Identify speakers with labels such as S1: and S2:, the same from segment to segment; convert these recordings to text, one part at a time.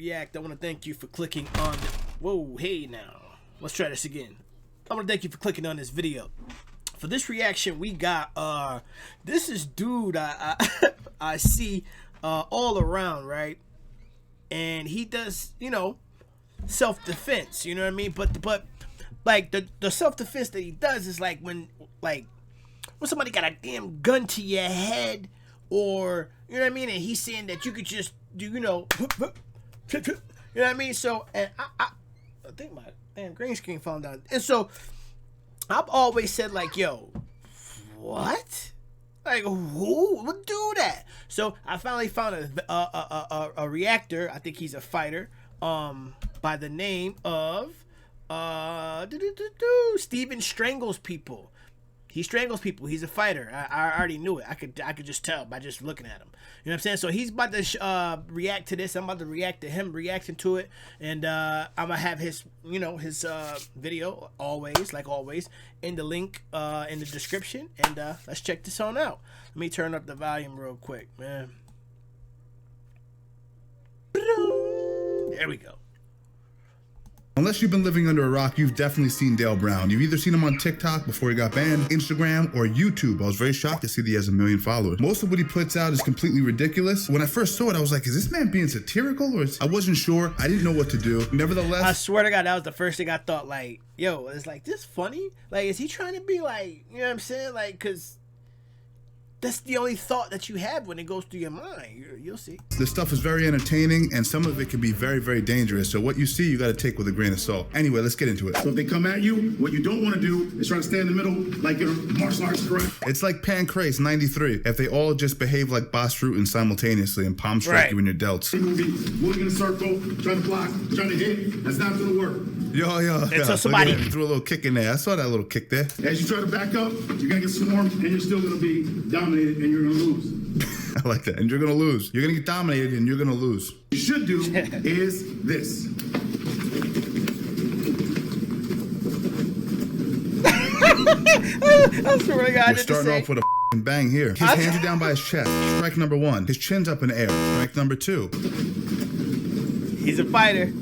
S1: react, I want to thank you for clicking on the... Whoa, hey now. Let's try this again. I want to thank you for clicking on this video. For this reaction, we got, this is dude I see all around, right? And he does, you know, self-defense, you know what I mean? But like, the self-defense that he does is like when somebody got a damn gun to your head, or, you know what I mean? And he's saying that you could just do, you know what I mean? So, and I think my damn green screen falling down. And so, I've always said, like, yo, what? Like, who would do that? So, I finally found a reactor. I think he's a fighter, by the name of, Steven Strangles people. He strangles people. He's a fighter. I already knew it. I could just tell by just looking at him. You know what I'm saying? So he's about to react to this. I'm about to react to him reacting to it, and I'm gonna have his, you know, his video like always, in the link in the description. And let's check this on out. Let me turn up the volume real quick, man. There we go.
S2: Unless you've been living under a rock, you've definitely seen Dale Brown. You've either seen him on TikTok before he got banned, Instagram, or YouTube. I was very shocked to see that he has 1 million followers. Most of what he puts out is completely ridiculous. When I first saw it, I was like, is this man being satirical? Or I wasn't sure. I didn't know what to do. Nevertheless,
S1: I swear to God, that was the first thing I thought, like, yo, it's like, this funny? Like, is he trying to be like, you know what I'm saying? Like, because that's the only thought that you have when it goes through your mind. You'll see.
S2: This stuff is very entertaining, and some of it can be very, very dangerous. So what you see, you got to take with a grain of salt. Anyway, let's get into it.
S3: So if they come at you, what you don't want to do is try to stand in the middle like you're martial arts, correct?
S2: It's like Pancrase 93. If they all just behave like Boss Fruit and simultaneously and palm strike you in your delts.
S3: Moving in a circle, trying to block, trying to hit, that's not going to work.
S2: Yo.
S1: So somebody
S2: threw a little kick in there. I saw that little kick there.
S3: As you try to back up, you're going to get swarmed, and you're still going to be dominated, and you're going to lose.
S2: I like that. And you're going to lose. You're going to get dominated, and you're going to lose.
S3: What you should do is this.
S1: I swear to God,
S2: we're starting off with a bang here. His hands are down by his chest. Strike number 1. His chin's up in the air. Strike number 2.
S1: He's a fighter.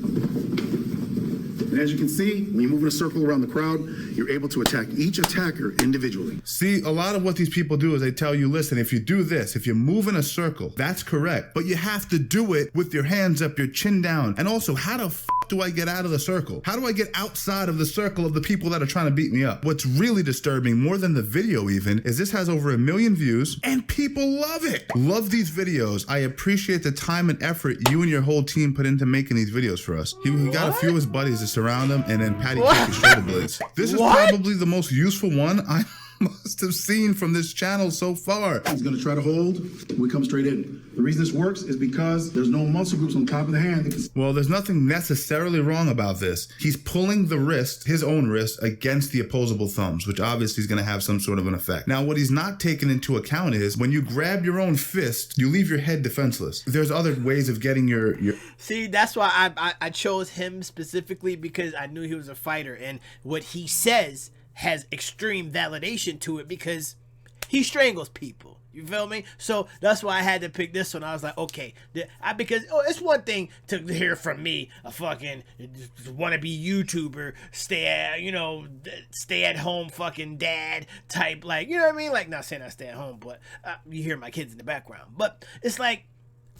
S3: And as you can see, when you move in a circle around the crowd, you're able to attack each attacker individually.
S2: See, a lot of what these people do is they tell you, listen, if you do this, if you move in a circle, that's correct. But you have to do it with your hands up, your chin down. And also, how the f do I get out of the circle? How do I get outside of the circle of the people that are trying to beat me up? What's really disturbing, more than the video even, is this has over 1 million views and people love it. Love these videos. I appreciate the time and effort you and your whole team put into making these videos for us. He got a few of his buddies to surround him, and then Patty kicked his shoulder blades. This is probably the most useful one I must have seen from this channel so far.
S3: He's going to try to hold. We come straight in. The reason this works is because there's no muscle groups on top of the hand.
S2: Well, there's nothing necessarily wrong about this. He's pulling the wrist, his own wrist, against the opposable thumbs, which obviously is going to have some sort of an effect. Now, what he's not taking into account is when you grab your own fist, you leave your head defenseless. There's other ways of getting your...
S1: See, that's why I chose him specifically, because I knew he was a fighter, and what he says has extreme validation to it because he strangles people. You feel me? So that's why I had to pick this one. I was like, okay, because it's one thing to hear from me, a fucking wannabe YouTuber, stay at home fucking dad type, like, you know what I mean? Like, not saying I stay at home, but you hear my kids in the background. But it's like,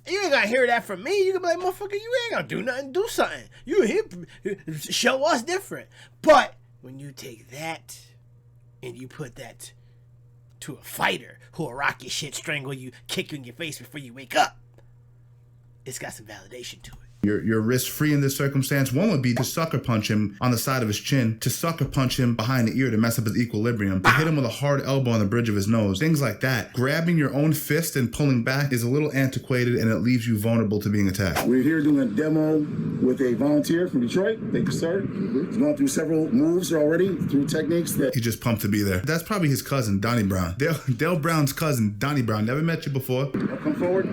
S1: you ain't gonna hear that from me. You gonna be like, motherfucker, you ain't gonna do nothing, do something. You here, show us different. But when you take that and you put that to a fighter who'll rock your shit, strangle you, kick you in your face before you wake up, it's got some validation to it.
S2: Your wrist free in this circumstance. One would be to sucker punch him on the side of his chin, to sucker punch him behind the ear to mess up his equilibrium, to hit him with a hard elbow on the bridge of his nose, things like that. Grabbing your own fist and pulling back is a little antiquated, and it leaves you vulnerable to being attacked.
S3: We're here doing a demo with a volunteer from Detroit. Thank you, sir. He's gone through several moves already, through techniques that...
S2: He's just pumped to be there. That's probably his cousin, Donnie Brown. Dale Brown's cousin, Donnie Brown. Never met you before.
S3: Come forward.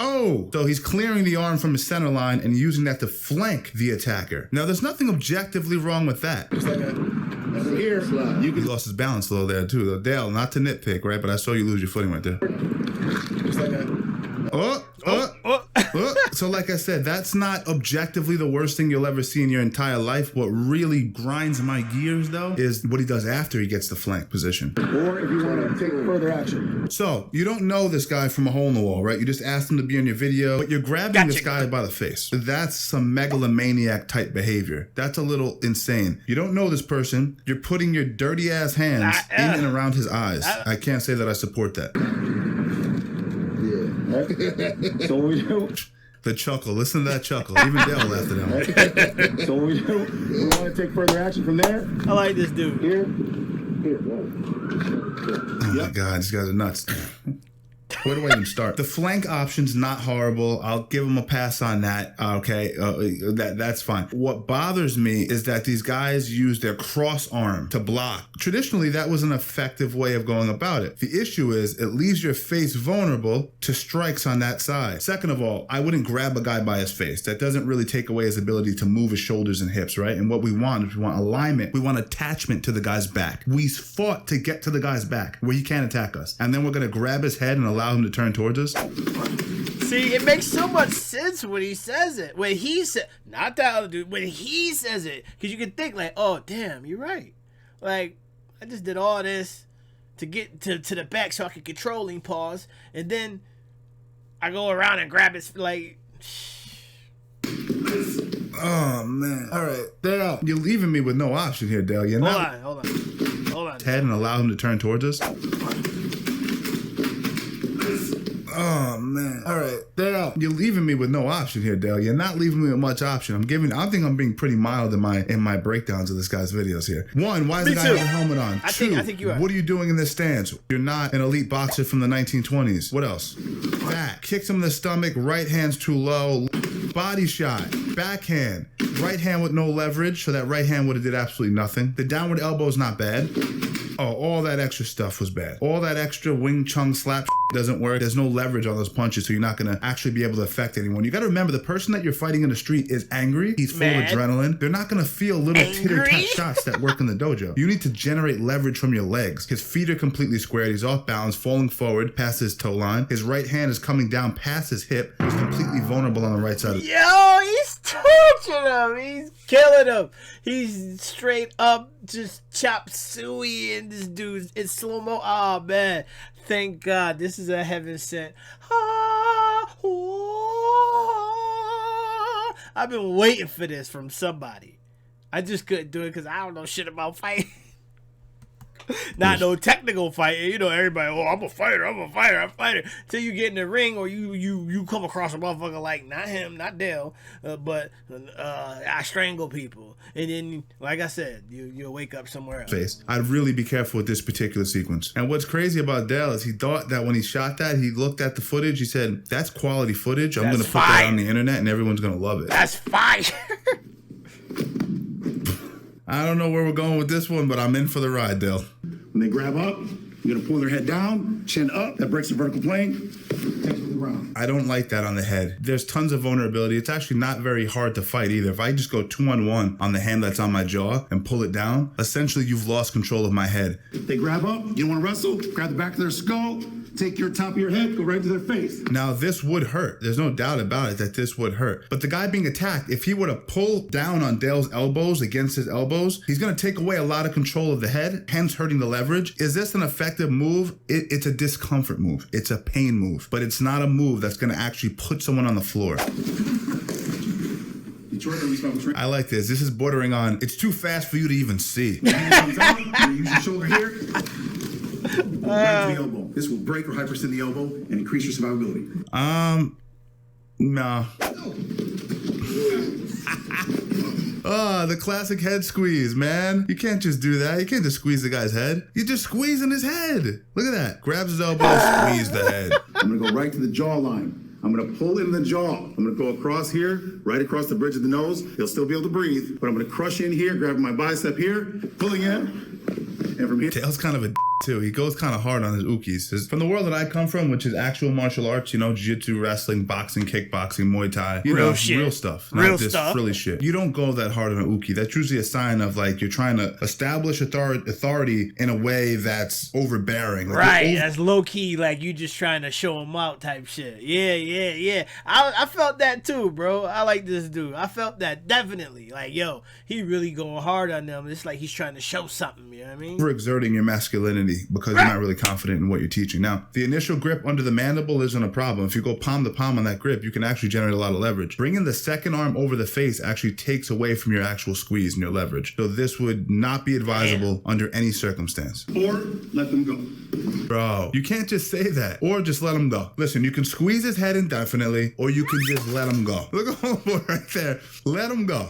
S2: Oh, so he's clearing the arm from his center line and using that to flank the attacker. Now, there's nothing objectively wrong with that.
S3: Just like here,
S2: you lost his balance a little there, too. Dale, not to nitpick, right? But I saw you lose your footing right there.
S3: Just like
S2: So like I said, that's not objectively the worst thing you'll ever see in your entire life. What really grinds my gears, though, is what he does after he gets the flank position.
S3: Or if you want to take further action.
S2: So, you don't know this guy from a hole in the wall, right? You just asked him to be in your video, but you're grabbing this guy by the face. That's some megalomaniac type behavior. That's a little insane. You don't know this person. You're putting your dirty ass hands in and around his eyes. I can't say that I support that.
S3: Yeah. So what we do?
S2: The chuckle. Listen to that chuckle. Even Dale laughed at him.
S3: So what we do? We want to take further action from there.
S1: I like this dude.
S3: Here.
S2: Oh my God, these guys are nuts. Where do I even start? The flank option's not horrible. I'll give him a pass on that. Okay, that's fine. What bothers me is that these guys use their cross arm to block. Traditionally, that was an effective way of going about it. The issue is it leaves your face vulnerable to strikes on that side. Second of all, I wouldn't grab a guy by his face. That doesn't really take away his ability to move his shoulders and hips, right? And what we want is we want alignment. We want attachment to the guy's back. We fought to get to the guy's back where he can't attack us. And then we're going to grab his head and allow him to turn towards us.
S1: See, it makes so much sense when he says it. When he said, not that other dude, when he says it. Because you can think like, oh, damn, you're right. Like, I just did all this to get to the back so I could control him, pause. And then I go around and grab his, like...
S2: Oh, man. All right. Dale, you're leaving me with no option here, Dale. You're not...
S1: Hold on.
S2: Head and allow him to turn towards us. Oh, man. All right. Dale, you're leaving me with no option here, Dale. You're not leaving me with much option. I think I'm being pretty mild in my breakdowns of this guy's videos here. One, why does the guy have a helmet on?
S1: I think you are.
S2: What are you doing in this stance? You're not an elite boxer from the 1920s. What else? Back. Kicks him in the stomach. Right hand's too low. Body shot. Backhand. Right hand with no leverage, so that right hand would have did absolutely nothing. The downward elbow's not bad. Oh, all that extra stuff was bad. All that extra Wing Chun slap doesn't work. There's no leverage on those punches, so you're not going to actually be able to affect anyone. You got to remember, the person that you're fighting in the street is angry. He's full of adrenaline. They're not going to feel little titter-tat shots that work in the dojo. You need to generate leverage from your legs. His feet are completely squared. He's off balance, falling forward past his toe line. His right hand is coming down past his hip. He's completely vulnerable on the right side.
S1: Yo, he's torching him. He's killing him. He's straight up just chop suey in this dude's in slow-mo. Oh, man. Thank God. This is a heaven sent. I've been waiting for this from somebody. I just couldn't do it because I don't know shit about fighting. Not no technical fighting. You know, everybody, oh, I'm a fighter. Till you get in the ring or you come across a motherfucker like, not him, not Dale, but I strangle people. And then, like I said, you'll wake up somewhere else.
S2: I'd really be careful with this particular sequence. And what's crazy about Dale is he thought that when he shot that, he looked at the footage, he said, that's quality footage. I'm going to put that on the internet and everyone's going to love it.
S1: That's fire.
S2: I don't know where we're going with this one, but I'm in for the ride, Dale.
S3: When they grab up, you're going to pull their head down, chin up. That breaks the vertical plane. Takes it to the ground.
S2: I don't like that on the head. There's tons of vulnerability. It's actually not very hard to fight either. If I just go 2-on-1 on the hand that's on my jaw and pull it down, essentially you've lost control of my head.
S3: They grab up. You don't want to wrestle. Grab the back of their skull. Take your top of your head, go right to their face.
S2: Now, this would hurt. There's no doubt about it that this would hurt. But the guy being attacked, if he were to pull down on Dale's elbows against his elbows, he's going to take away a lot of control of the head, hence hurting the leverage. Is this an effective move? It's a discomfort move. It's a pain move. But it's not a move that's going to actually put someone on the floor. I like this. This is bordering on, it's too fast for you to even see.
S3: Use your shoulder here. Back to the elbow. This will break or hyperextend the elbow and increase your survivability.
S2: No. Oh, the classic head squeeze, man. You can't just do that. You can't just squeeze the guy's head. You're just squeezing his head. Look at that. Grabs his elbow, squeeze the head.
S3: I'm going to go right to the jawline. I'm going to pull in the jaw. I'm going to go across here, right across the bridge of the nose. He'll still be able to breathe, but I'm going to crush in here, grab my bicep here, pulling in. And from here,
S2: Dale's kind of a too. He goes kind of hard on his ukis. From the world that I come from, which is actual martial arts, you know, jiu-jitsu, wrestling, boxing, kickboxing, Muay Thai, you know, real stuff, not this frilly shit. You don't go that hard on an uki. That's usually a sign of like you're trying to establish authority in a way that's overbearing. Like
S1: right, that's low key, like you just trying to show him out type shit. Yeah. I felt that too, bro. I like this dude. I felt that definitely. Like, yo, he really going hard on them. It's like he's trying to show something. You know what I mean?
S2: Overexerting your masculinity because you're not really confident in what you're teaching. Now, the initial grip under the mandible isn't a problem. If you go palm to palm on that grip, you can actually generate a lot of leverage. Bringing the second arm over the face actually takes away from your actual squeeze and your leverage. So this would not be advisable under any circumstance.
S3: or let them go.
S2: Bro, you can't just say that. Or just let him go. Listen, you can squeeze his head indefinitely, or you can just let him go. Look at homeboy right there. Let him go.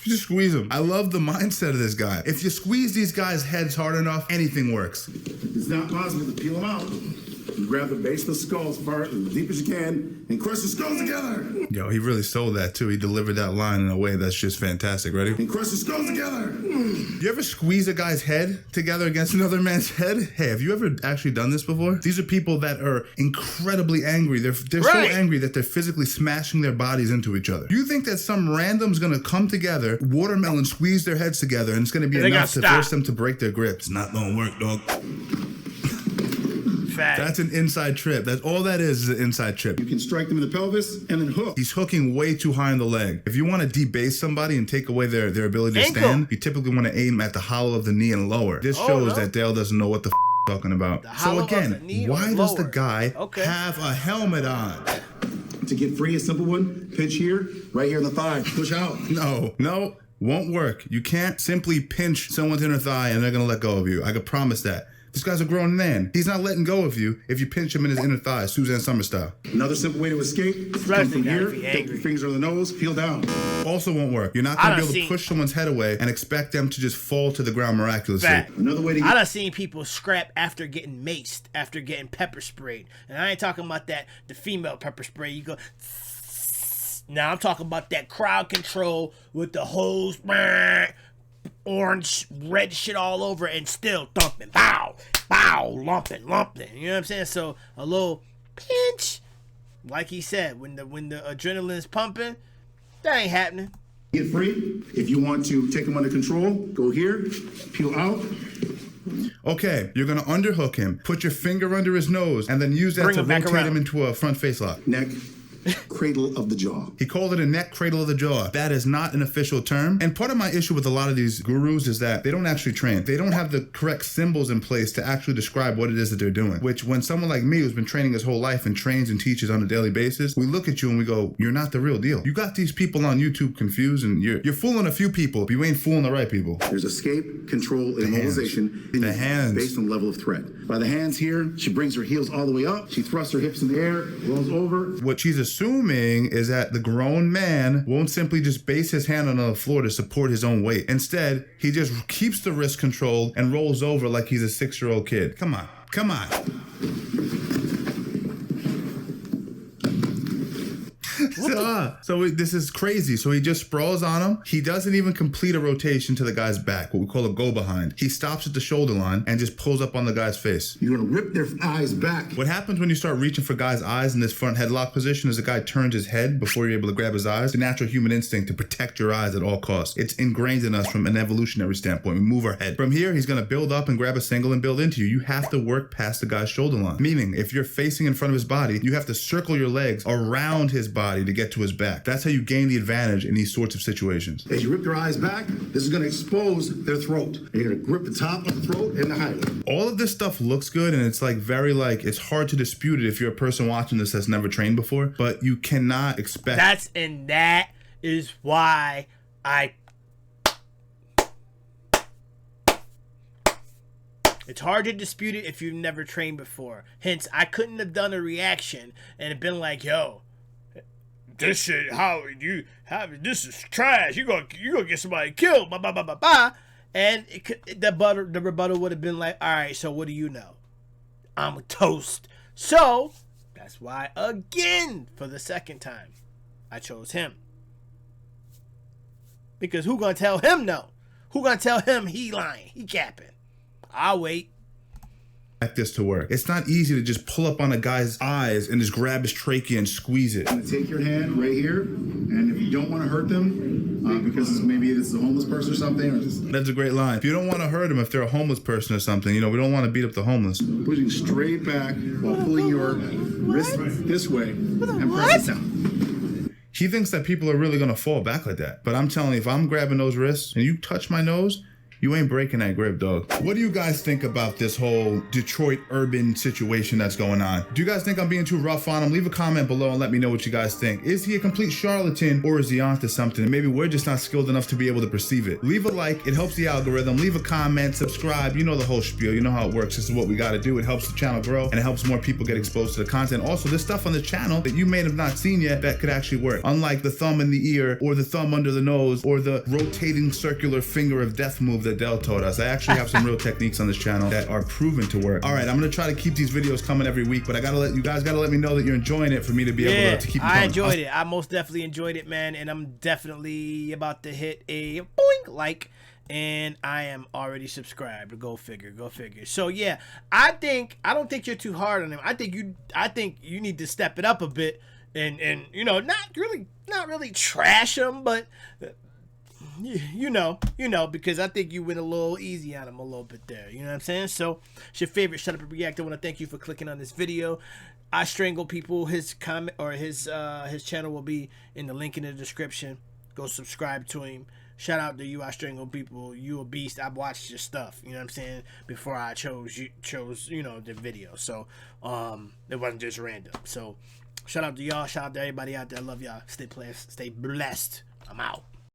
S2: Just squeeze him. I love the mindset of this guy. If you squeeze these guys' heads hard enough, anything works.
S3: It's not possible to peel them out. You grab the base of the skull as far as deep as you can and crush the skulls together.
S2: Yo, he really sold that too. He delivered that line in a way that's just fantastic. Ready?
S3: And crush the skulls together.
S2: You ever squeeze a guy's head together against another man's head? Hey, have you ever actually done this before? These are people that are incredibly angry. They're so angry that they're physically smashing their bodies into each other. You think that some random's gonna come together, watermelon squeeze their heads together, and it's gonna be enough to force them to break their grip? It's not gonna work, dog.
S1: Fact.
S2: That's an inside trip. That's all that is an inside trip.
S3: You can strike them in the pelvis and then hook.
S2: He's hooking way too high in the leg. If you want to debase somebody and take away their ability to stand, you typically want to aim at the hollow of the knee and lower. This shows that Dale doesn't know what the talking about. So again, why does the guy have a helmet on?
S3: To get free, a simple one, pinch here, right here in the thigh, push out.
S2: No, won't work. You can't simply pinch someone's inner thigh and they're going to let go of you. I can promise that. This guy's a grown man. He's not letting go of you if you pinch him in his inner thigh, Suzanne Summer style.
S3: Another simple way to escape, come from here, take your fingers on the nose, peel down.
S2: Also won't work. You're not going to be able to push someone's head away and expect them to just fall to the ground miraculously.
S3: Another way to
S1: I done seen people scrap after getting maced, after getting pepper sprayed. And I ain't talking about the female pepper spray. You go... Now I'm talking about that crowd control with the hose, orange, red shit all over, and still thumping, bow, lumping. You know what I'm saying? So a little pinch, like he said, when the adrenaline's pumping, that ain't happening.
S3: Get free. If you want to take them under control, go here, peel out.
S2: Okay, you're gonna underhook him, put your finger under his nose, and then use that to rotate him into a front face lock.
S3: Neck. Cradle of the jaw.
S2: He called it a neck cradle of the jaw. That is not an official term. And part of my issue with a lot of these gurus is that they don't actually train. They don't have the correct symbols in place to actually describe what it is that they're doing. Which when someone like me who's been training his whole life and trains and teaches on a daily basis, we look at you and we go, you're not the real deal. You got these people on YouTube confused and you're fooling a few people, but you ain't fooling the right people.
S3: There's escape, control, and immobilization.
S2: The hands.
S3: Based on level of threat. By the hands here, she brings her heels all the way up. She thrusts her hips in the air, rolls over.
S2: What she's assuming is that the grown man won't simply just base his hand on the floor to support his own weight. Instead, he just keeps the wrist controlled and rolls over like he's a 6-year-old kid. Come on. So this is crazy. So he just sprawls on him. He doesn't even complete a rotation to the guy's back, what we call a go behind. He stops at the shoulder line and just pulls up on the guy's face.
S3: You're gonna rip their eyes back.
S2: What happens when you start reaching for guys' eyes in this front headlock position is the guy turns his head before you're able to grab his eyes. The natural human instinct to protect your eyes at all costs. It's ingrained in us from an evolutionary standpoint. We move our head. From here, he's gonna build up and grab a single and build into you. You have to work past the guy's shoulder line. Meaning, if you're facing in front of his body, you have to circle your legs around his body to get to his back. That's how you gain the advantage in these sorts of situations.
S3: As you rip their eyes back, this is going to expose their throat. And you're going to grip the top of the throat and the highway.
S2: All of this stuff looks good, and it's like it's hard to dispute it if you're a person watching this that's never trained before, but you cannot expect.
S1: That is why it's hard to dispute it if you've never trained before. Hence, I couldn't have done a reaction and been like, yo, this shit, this is trash. You gonna get somebody killed, and the rebuttal would have been like, all right, so what do you know? I'm a toast. So that's why, again, for the second time, I chose him. Because who gonna tell him no? Who gonna tell him he lying? He capping. I'll wait.
S2: This to work. It's not easy to just pull up on a guy's eyes and just grab his trachea and squeeze it.
S3: Take your hand right here, and if you don't want to hurt them, because maybe it's a homeless person or something, or just
S2: that's a great line. If you don't want to hurt them, if they're a homeless person or something, you know, we don't want to beat up the homeless.
S3: pushing straight back while pulling your wrist this way and press it down.
S2: He thinks that people are really gonna fall back like that. But I'm telling you, if I'm grabbing those wrists and you touch my nose, you ain't breaking that grip, dog. What do you guys think about this whole Detroit urban situation that's going on? Do you guys think I'm being too rough on him? Leave a comment below and let me know what you guys think. Is he a complete charlatan or is he onto something? And maybe we're just not skilled enough to be able to perceive it. Leave a like, it helps the algorithm. Leave a comment, subscribe. You know the whole spiel, you know how it works. This is what we gotta do. It helps the channel grow and it helps more people get exposed to the content. Also, there's stuff on the channel that you may have not seen yet that could actually work. Unlike the thumb in the ear or the thumb under the nose or the rotating circular finger of death move that Del taught us. I actually have some real techniques on this channel that are proven to work. All right, I'm gonna try to keep these videos coming every week, but I gotta let you guys let me know that you're enjoying it for me to be able to keep them coming.
S1: I enjoyed it. I most definitely enjoyed it, man, and I'm definitely about to hit a boink like, and I am already subscribed. Go figure. Go figure. So yeah, I don't think you're too hard on him. I think you need to step it up a bit and you know, not really trash him, but you know, because I think you went a little easy on him a little bit there. You know what I'm saying? So it's your favorite Shut Up and React. I want to thank you for clicking on this video. I Strangle People. His comment or his channel will be in the link in the description. Go subscribe to him. Shout out to you, I Strangle People. You a beast. I've watched your stuff. You know what I'm saying? Before I chose you know, the video. So it wasn't just random. So shout out to y'all. Shout out to everybody out there. I love y'all. Stay blessed. I'm out.